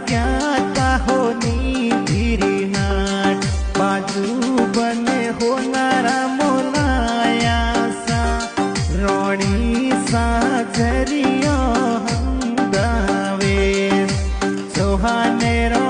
क्या काहोनी धीरी हाट बाजू बने होनारा मोलाया सा रोड़ी सा जरियो हंगावे सोहाने रो